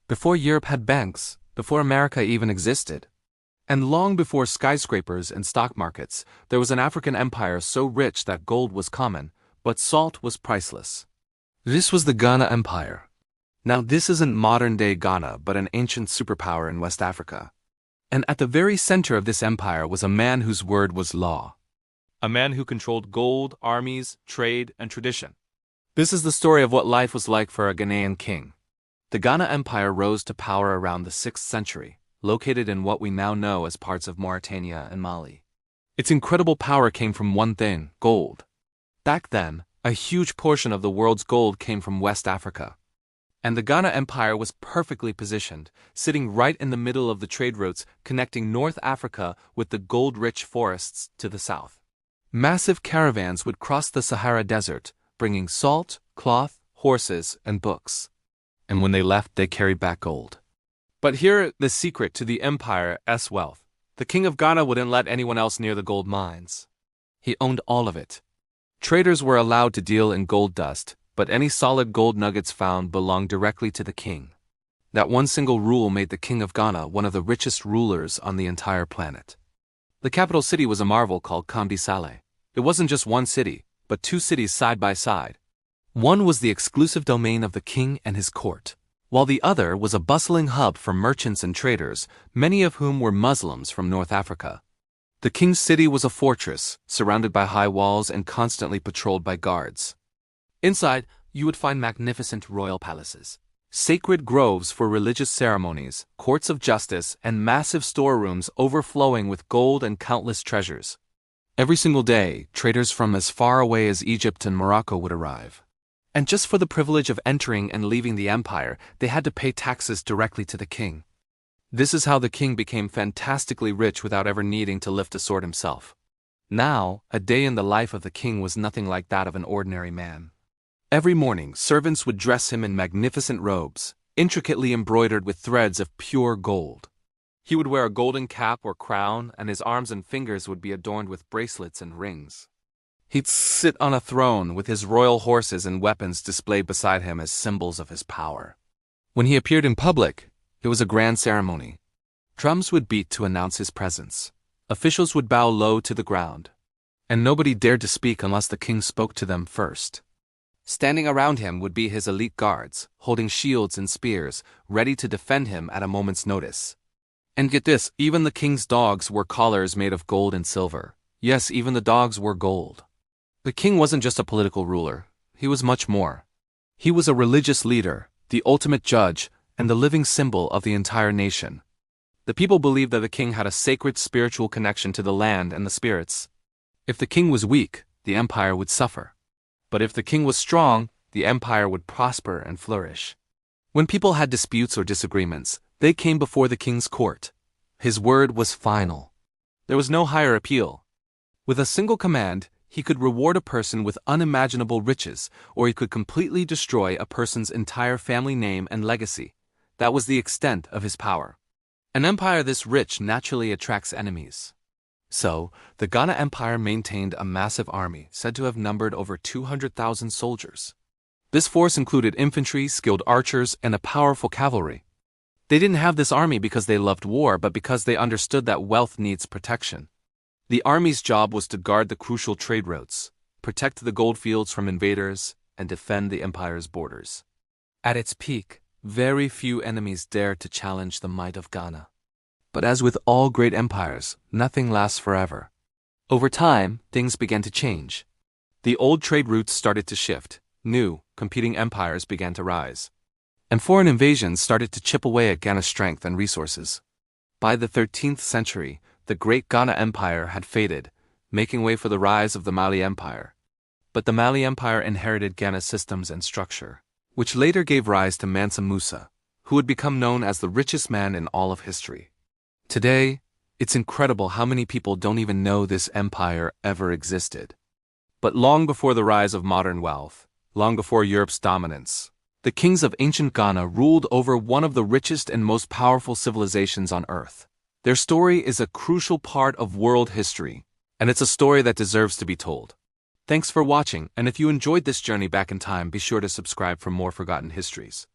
before Europe had banks, before America even existed. And long before skyscrapers and stock markets, there was an African empire so rich that gold was common, but salt was priceless. This was the Ghana Empire. Now this isn't modern-day Ghana but an ancient superpower in West Africa. And at the very center of this empire was a man whose word was law. A man who controlled gold, armies, trade, and tradition. This is the story of what life was like for a Ghanaian king. The Ghana Empire rose to power around the 6th century, located in what we now know as parts of Mauritania and Mali. Its incredible power came from one thing: gold. Back then, a huge portion of the world's gold came from West Africa. And the Ghana Empire was perfectly positioned, sitting right in the middle of the trade routes connecting North Africa with the gold-rich forests to the south. Massive caravans would cross the Sahara Desert, bringing salt, cloth, horses, and books. And when they left, they carried back gold. But here, the secret to the empire's wealth. The king of Ghana wouldn't let anyone else near the gold mines. He owned all of it. Traders were allowed to deal in gold dust, but any solid gold nuggets found belonged directly to the king. That one single rule made the king of Ghana one of the richest rulers on the entire planet. The capital city was a marvel called Kamdi Saleh. It wasn't just one city, but 2 cities side by side. One was the exclusive domain of the king and his court, while the other was a bustling hub for merchants and traders, many of whom were Muslims from North Africa. The king's city was a fortress, surrounded by high walls and constantly patrolled by guards. Inside, you would find magnificent royal palaces, sacred groves for religious ceremonies, courts of justice, and massive storerooms overflowing with gold and countless treasures. Every single day, traders from as far away as Egypt and Morocco would arrive. And just for the privilege of entering and leaving the empire, they had to pay taxes directly to the king. This is how the king became fantastically rich without ever needing to lift a sword himself. Now, a day in the life of the king was nothing like that of an ordinary man. Every morning, servants would dress him in magnificent robes, intricately embroidered with threads of pure gold. He would wear a golden cap or crown, and his arms and fingers would be adorned with bracelets and rings. He'd sit on a throne with his royal horses and weapons displayed beside him as symbols of his power. When he appeared in public, it was a grand ceremony. Drums would beat to announce his presence. Officials would bow low to the ground. And nobody dared to speak unless the king spoke to them first. Standing around him would be his elite guards, holding shields and spears, ready to defend him at a moment's notice. And get this, even the king's dogs wore collars made of gold and silver. Yes, even the dogs were gold. The king wasn't just a political ruler, he was much more. He was a religious leader, the ultimate judge, and the living symbol of the entire nation. The people believed that the king had a sacred spiritual connection to the land and the spirits. If the king was weak, the empire would suffer. But if the king was strong, the empire would prosper and flourish. When people had disputes or disagreements, they came before the king's court. His word was final. There was no higher appeal. With a single command, he could reward a person with unimaginable riches, or he could completely destroy a person's entire family name and legacy. That was the extent of his power. An empire this rich naturally attracts enemies. So, the Ghana Empire maintained a massive army, said to have numbered over 200,000 soldiers. This force included infantry, skilled archers, and a powerful cavalry. They didn't have this army because they loved war, but because they understood that wealth needs protection. The army's job was to guard the crucial trade routes, protect the gold fields from invaders, and defend the empire's borders. At its peak, very few enemies dared to challenge the might of Ghana. But as with all great empires, nothing lasts forever. Over time, things began to change. The old trade routes started to shift, new, competing empires began to rise. And foreign invasions started to chip away at Ghana's strength and resources. By the 13th century, the great Ghana Empire had faded, making way for the rise of the Mali Empire. But the Mali Empire inherited Ghana's systems and structure, which later gave rise to Mansa Musa, who would become known as the richest man in all of history. Today, it's incredible how many people don't even know this empire ever existed. But long before the rise of modern wealth, long before Europe's dominance, the kings of ancient Ghana ruled over one of the richest and most powerful civilizations on Earth. Their story is a crucial part of world history, and it's a story that deserves to be told. Thanks for watching, and if you enjoyed this journey back in time, be sure to subscribe for more forgotten histories.